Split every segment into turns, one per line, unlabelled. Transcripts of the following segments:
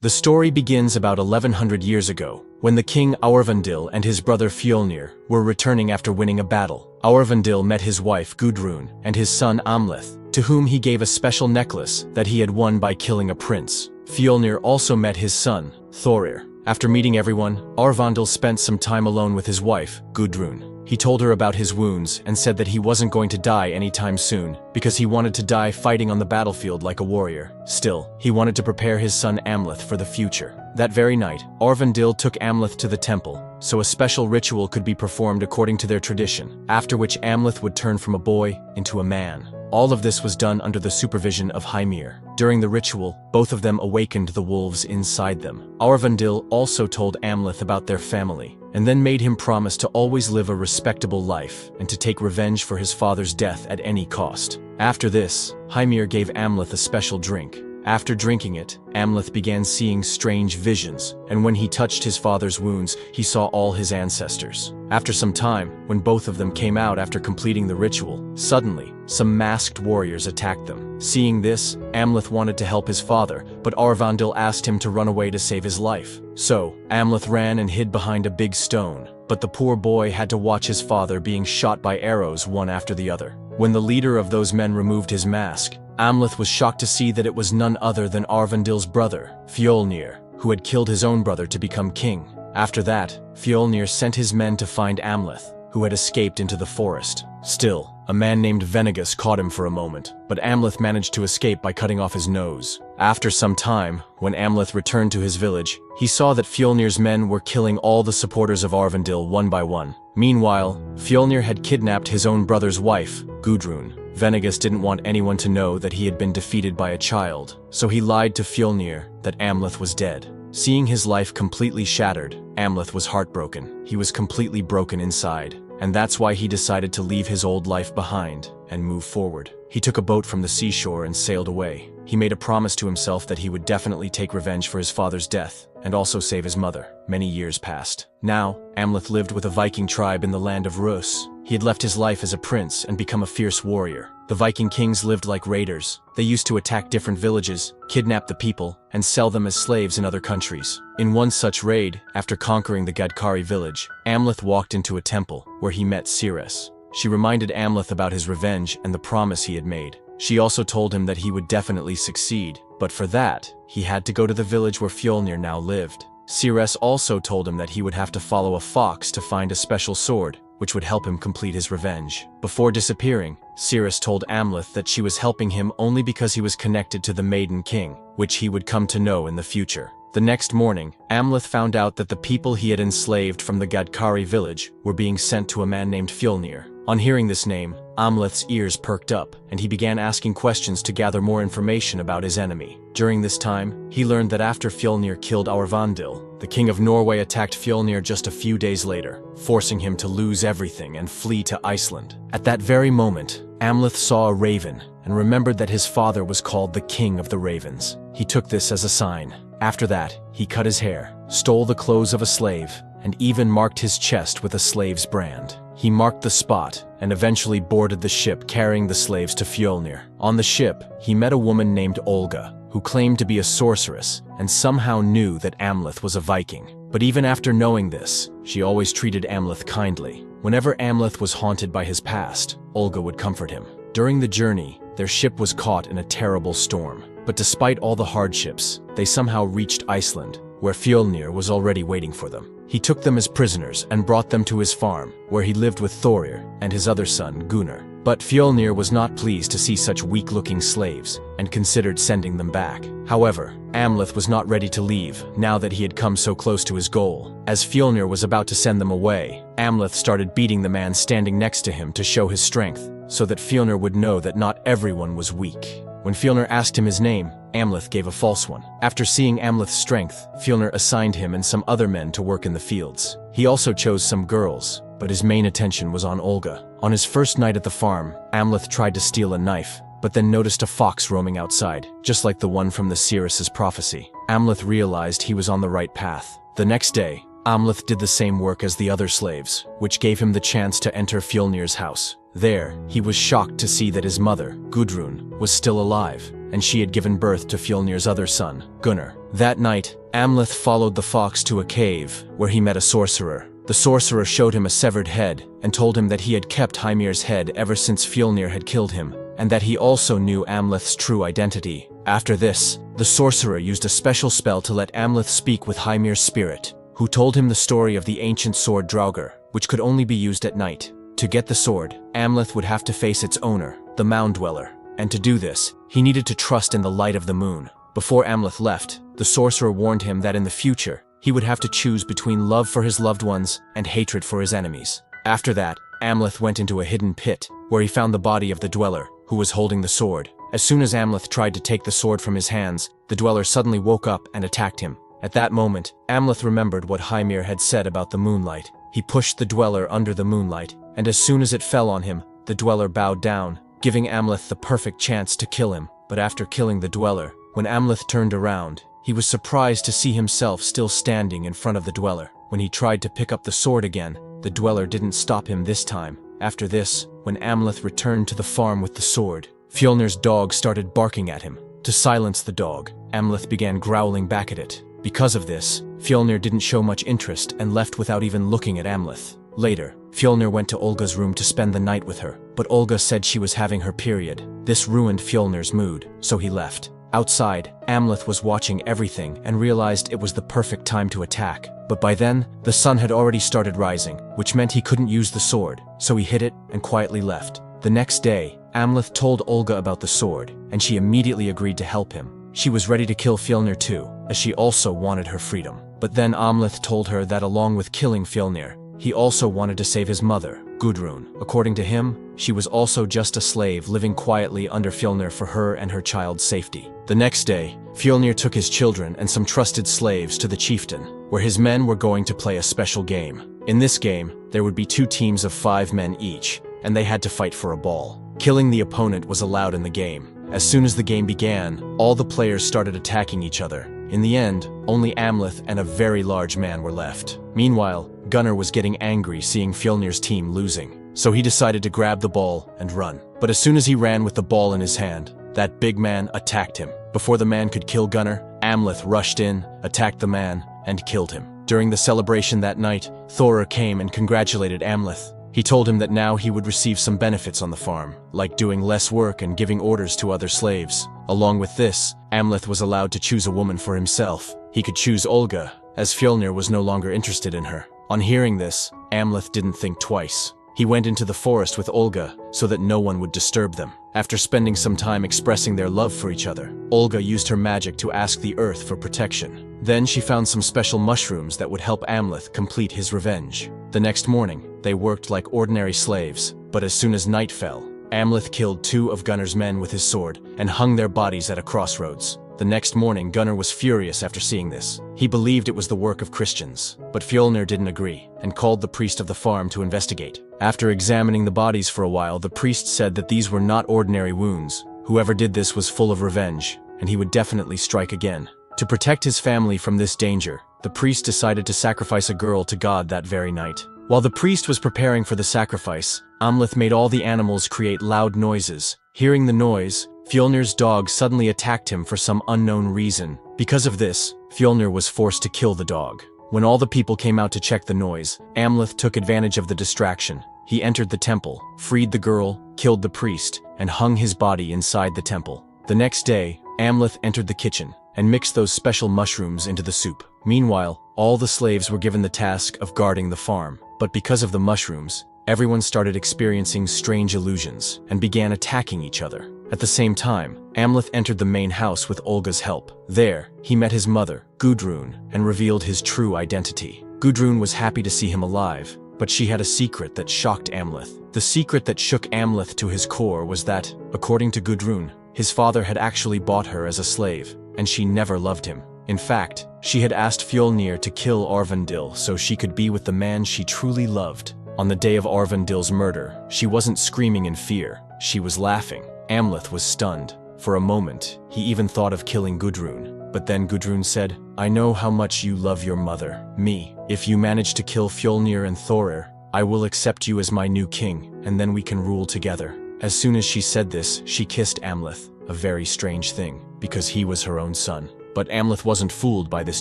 The story begins about 1100 years ago, when the king Aurvandil and his brother Fjolnir were returning after winning a battle. Aurvandil met his wife Gudrun and his son Amleth, to whom he gave a special necklace that he had won by killing a prince. Fjolnir also met his son, Thorir. After meeting everyone, Aurvandil spent some time alone with his wife, Gudrun. He told her about his wounds and said that he wasn't going to die anytime soon, because he wanted to die fighting on the battlefield like a warrior. Still, he wanted to prepare his son Amleth for the future. That very night, Aurvandil took Amleth to the temple, so a special ritual could be performed according to their tradition, after which Amleth would turn from a boy into a man. All of this was done under the supervision of Hymir. During the ritual, both of them awakened the wolves inside them. Aurvandil also told Amleth about their family, and then made him promise to always live a respectable life and to take revenge for his father's death at any cost. After this, Hymir gave Amleth a special drink. After drinking it, Amleth began seeing strange visions, and when he touched his father's wounds, he saw all his ancestors. After some time, when both of them came out after completing the ritual, suddenly, some masked warriors attacked them. Seeing this, Amleth wanted to help his father, but Aurvandil asked him to run away to save his life. So, Amleth ran and hid behind a big stone, but the poor boy had to watch his father being shot by arrows one after the other. When the leader of those men removed his mask, Amleth was shocked to see that it was none other than Aurvandil's brother, Fjolnir, who had killed his own brother to become king. After that, Fjolnir sent his men to find Amleth, who had escaped into the forest. Still, a man named Venegas caught him for a moment, but Amleth managed to escape by cutting off his nose. After some time, when Amleth returned to his village, he saw that Fjolnir's men were killing all the supporters of Aurvandil one by one. Meanwhile, Fjolnir had kidnapped his own brother's wife, Gudrun. Venegas didn't want anyone to know that he had been defeated by a child, so he lied to Fjolnir that Amleth was dead. Seeing his life completely shattered, Amleth was heartbroken. He was completely broken inside, and that's why he decided to leave his old life behind and move forward. He took a boat from the seashore and sailed away. He made a promise to himself that he would definitely take revenge for his father's death, and also save his mother. Many years passed. Now, Amleth lived with a Viking tribe in the land of Rus. He had left his life as a prince and become a fierce warrior. The Viking kings lived like raiders. They used to attack different villages, kidnap the people, and sell them as slaves in other countries. In one such raid, after conquering the Gadkari village, Amleth walked into a temple, where he met Ceres. She reminded Amleth about his revenge and the promise he had made. She also told him that he would definitely succeed, but for that, he had to go to the village where Fjolnir now lived. Ceres also told him that he would have to follow a fox to find a special sword, which would help him complete his revenge. Before disappearing, Ceres told Amleth that she was helping him only because he was connected to the Maiden King, which he would come to know in the future. The next morning, Amleth found out that the people he had enslaved from the Gadkari village were being sent to a man named Fjolnir. On hearing this name, Amleth's ears perked up, and he began asking questions to gather more information about his enemy. During this time, he learned that after Fjolnir killed Aurvandil, the king of Norway attacked Fjolnir just a few days later, forcing him to lose everything and flee to Iceland. At that very moment, Amleth saw a raven and remembered that his father was called the King of the Ravens. He took this as a sign. After that, he cut his hair, stole the clothes of a slave, and even marked his chest with a slave's brand. He marked the spot and eventually boarded the ship carrying the slaves to Fjolnir. On the ship, he met a woman named Olga, who claimed to be a sorceress and somehow knew that Amleth was a Viking. But even after knowing this, she always treated Amleth kindly. Whenever Amleth was haunted by his past, Olga would comfort him. During the journey, their ship was caught in a terrible storm. But despite all the hardships, they somehow reached Iceland, where Fjolnir was already waiting for them. He took them as prisoners and brought them to his farm, where he lived with Thorir and his other son, Gunnar. But Fjolnir was not pleased to see such weak-looking slaves, and considered sending them back. However, Amleth was not ready to leave, now that he had come so close to his goal. As Fjolnir was about to send them away, Amleth started beating the man standing next to him to show his strength, so that Fjolnir would know that not everyone was weak. When Fjolnir asked him his name, Amleth gave a false one. After seeing Amleth's strength, Fjolnir assigned him and some other men to work in the fields. He also chose some girls, but his main attention was on Olga. On his first night at the farm, Amleth tried to steal a knife, but then noticed a fox roaming outside, just like the one from the Ceres's prophecy. Amleth realized he was on the right path. The next day, Amleth did the same work as the other slaves, which gave him the chance to enter Fjolnir's house. There, he was shocked to see that his mother, Gudrun, was still alive. and she had given birth to Fjolnir's other son, Gunnar. That night, Amleth followed the fox to a cave, where he met a sorcerer. The sorcerer showed him a severed head, and told him that he had kept Hymir's head ever since Fjolnir had killed him, and that he also knew Amleth's true identity. After this, the sorcerer used a special spell to let Amleth speak with Hymir's spirit, who told him the story of the ancient sword Draugr, which could only be used at night. To get the sword, Amleth would have to face its owner, the Mound Dweller, and to do this, he needed to trust in the light of the moon. Before Amleth left, the sorcerer warned him that in the future, he would have to choose between love for his loved ones and hatred for his enemies. After that, Amleth went into a hidden pit, where he found the body of the Dweller, who was holding the sword. As soon as Amleth tried to take the sword from his hands, the Dweller suddenly woke up and attacked him. At that moment, Amleth remembered what Hymir had said about the moonlight. He pushed the Dweller under the moonlight, and as soon as it fell on him, the Dweller bowed down, giving Amleth the perfect chance to kill him. But after killing the Dweller, when Amleth turned around, he was surprised to see himself still standing in front of the Dweller. When he tried to pick up the sword again, the Dweller didn't stop him this time. After this, when Amleth returned to the farm with the sword, Fjolnir's dog started barking at him. To silence the dog, Amleth began growling back at it. Because of this, Fjolnir didn't show much interest and left without even looking at Amleth. Later, Fjolnir went to Olga's room to spend the night with her, but Olga said she was having her period. This ruined Fjolnir's mood, so he left. Outside, Amleth was watching everything and realized it was the perfect time to attack. But by then, the sun had already started rising, which meant he couldn't use the sword, so he hid it and quietly left. The next day, Amleth told Olga about the sword, and she immediately agreed to help him. She was ready to kill Fjolnir too, as she also wanted her freedom. But then Amleth told her that along with killing Fjolnir, he also wanted to save his mother, Gudrun. According to him, she was also just a slave living quietly under Fjolnir for her and her child's safety. The next day, Fjolnir took his children and some trusted slaves to the chieftain, where his men were going to play a special game. In this game, there would be 2 teams of 5 men each, and they had to fight for a ball. Killing the opponent was allowed in the game. As soon as the game began, all the players started attacking each other. In the end, only Amleth and a very large man were left. Meanwhile, Gunnar was getting angry seeing Fjolnir's team losing, so he decided to grab the ball and run. But as soon as he ran with the ball in his hand, that big man attacked him. Before the man could kill Gunnar, Amleth rushed in, attacked the man, and killed him. During the celebration that night, Thorir came and congratulated Amleth. He told him that now he would receive some benefits on the farm, like doing less work and giving orders to other slaves. Along with this, Amleth was allowed to choose a woman for himself. He could choose Olga, as Fjolnir was no longer interested in her. On hearing this, Amleth didn't think twice. He went into the forest with Olga so that no one would disturb them. After spending some time expressing their love for each other, Olga used her magic to ask the earth for protection. Then she found some special mushrooms that would help Amleth complete his revenge. The next morning, they worked like ordinary slaves, but as soon as night fell, Amleth killed 2 of Gunnar's men with his sword and hung their bodies at a crossroads. The next morning, Gunnar was furious after seeing this. He believed it was the work of Christians, but Fjolnir didn't agree and called the priest of the farm to investigate. After examining the bodies for a while, the priest said that these were not ordinary wounds. Whoever did this was full of revenge, and he would definitely strike again. To protect his family from this danger, the priest decided to sacrifice a girl to God that very night. While the priest was preparing for the sacrifice, Amleth made all the animals create loud noises. Hearing the noise, Fjolnir's dog suddenly attacked him for some unknown reason. Because of this, Fjolnir was forced to kill the dog. When all the people came out to check the noise, Amleth took advantage of the distraction. He entered the temple, freed the girl, killed the priest, and hung his body inside the temple. The next day, Amleth entered the kitchen and mixed those special mushrooms into the soup. Meanwhile, all the slaves were given the task of guarding the farm. But because of the mushrooms, everyone started experiencing strange illusions and began attacking each other. At the same time, Amleth entered the main house with Olga's help. There, he met his mother, Gudrun, and revealed his true identity. Gudrun was happy to see him alive, but she had a secret that shocked Amleth. The secret that shook Amleth to his core was that, according to Gudrun, his father had actually bought her as a slave, and she never loved him. In fact, she had asked Fjolnir to kill Aurvandil so she could be with the man she truly loved. On the day of Aurvandil's murder, she wasn't screaming in fear, she was laughing. Amleth was stunned. For a moment, he even thought of killing Gudrun. But then Gudrun said, "I know how much you love your mother, me. If you manage to kill Fjolnir and Thorir, I will accept you as my new king, and then we can rule together." As soon as she said this, she kissed Amleth. a very strange thing, because he was her own son. But Amleth wasn't fooled by this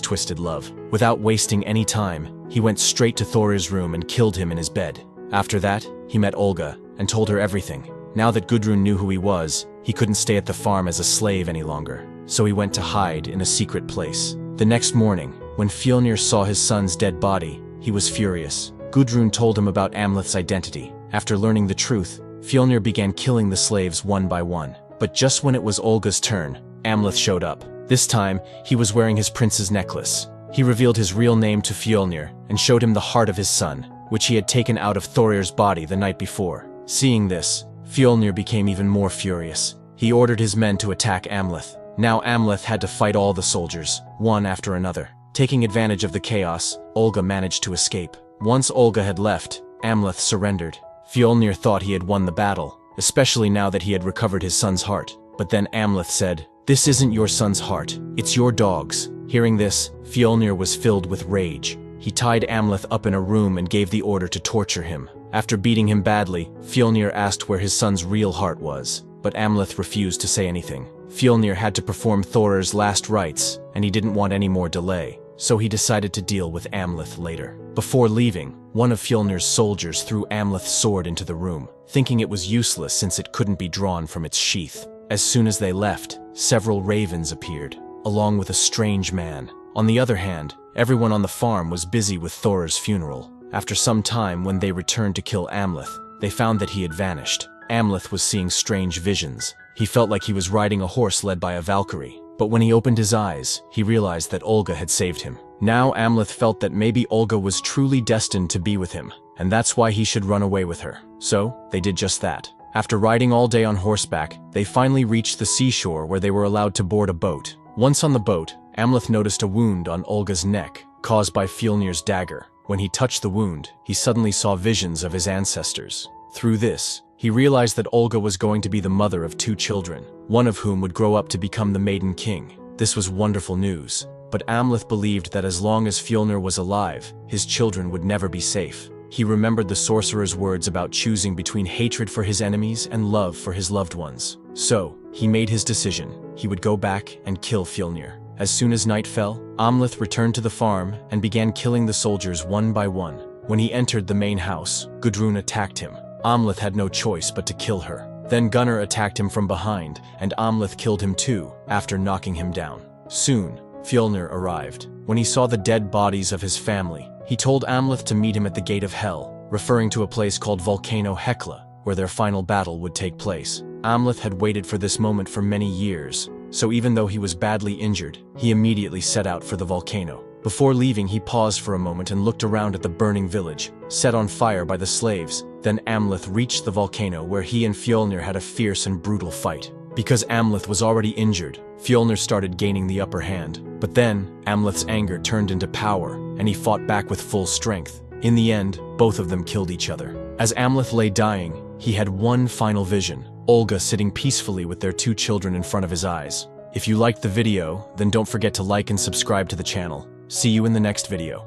twisted love. Without wasting any time, he went straight to Thorir's room and killed him in his bed. After that, he met Olga and told her everything. Now that Gudrun knew who he was, he couldn't stay at the farm as a slave any longer, so he went to hide in a secret place. The next morning, when Fjolnir saw his son's dead body, he was furious. Gudrun told him about Amleth's identity. After learning the truth, Fjolnir began killing the slaves one by one. But just when it was Olga's turn, Amleth showed up. This time, he was wearing his prince's necklace. He revealed his real name to Fjolnir and showed him the heart of his son, which he had taken out of Thorir's body the night before. Seeing this, Fjolnir became even more furious. He ordered his men to attack Amleth. Now Amleth had to fight all the soldiers, one after another. Taking advantage of the chaos, Olga managed to escape. Once Olga had left, Amleth surrendered. Fjolnir thought he had won the battle, especially now that he had recovered his son's heart. But then Amleth said, "This isn't your son's heart, it's your dog's." Hearing this, Fjolnir was filled with rage. He tied Amleth up in a room and gave the order to torture him. After beating him badly, Fjolnir asked where his son's real heart was, but Amleth refused to say anything. Fjolnir had to perform Thorir's last rites, and he didn't want any more delay, so he decided to deal with Amleth later. Before leaving, one of Fjolnir's soldiers threw Amleth's sword into the room, thinking it was useless since it couldn't be drawn from its sheath. As soon as they left, several ravens appeared, along with a strange man. On the other hand, everyone on the farm was busy with Thorir's funeral. After some time, when they returned to kill Amleth, they found that he had vanished. Amleth was seeing strange visions. He felt like he was riding a horse led by a Valkyrie. But when he opened his eyes, he realized that Olga had saved him. Now Amleth felt that maybe Olga was truly destined to be with him, and that's why he should run away with her. So, they did just that. After riding all day on horseback, they finally reached the seashore where they were allowed to board a boat. Once on the boat, Amleth noticed a wound on Olga's neck, caused by Fjolnir's dagger. When he touched the wound, he suddenly saw visions of his ancestors. Through this, he realized that Olga was going to be the mother of 2 children, one of whom would grow up to become the Maiden King. This was wonderful news, but Amleth believed that as long as Fjolnir was alive, his children would never be safe. He remembered the sorcerer's words about choosing between hatred for his enemies and love for his loved ones. So, he made his decision. He would go back and kill Fjolnir. As soon as night fell, Amleth returned to the farm and began killing the soldiers one by one. When he entered the main house, Gudrun attacked him. Amleth had no choice but to kill her. Then Gunnar attacked him from behind, and Amleth killed him too, after knocking him down. Soon, Fjolnir arrived. When he saw the dead bodies of his family, he told Amleth to meet him at the Gate of Hell, referring to a place called Volcano Hekla, where their final battle would take place. Amleth had waited for this moment for many years, so even though he was badly injured, he immediately set out for the volcano. Before leaving, he paused for a moment and looked around at the burning village, set on fire by the slaves. Then Amleth reached the volcano where he and Fjolnir had a fierce and brutal fight. Because Amleth was already injured, Fjolnir started gaining the upper hand. But then, Amleth's anger turned into power, and he fought back with full strength. In the end, both of them killed each other. As Amleth lay dying, he had one final vision: Olga sitting peacefully with their 2 children in front of his eyes. If you liked the video, then don't forget to like and subscribe to the channel. See you in the next video.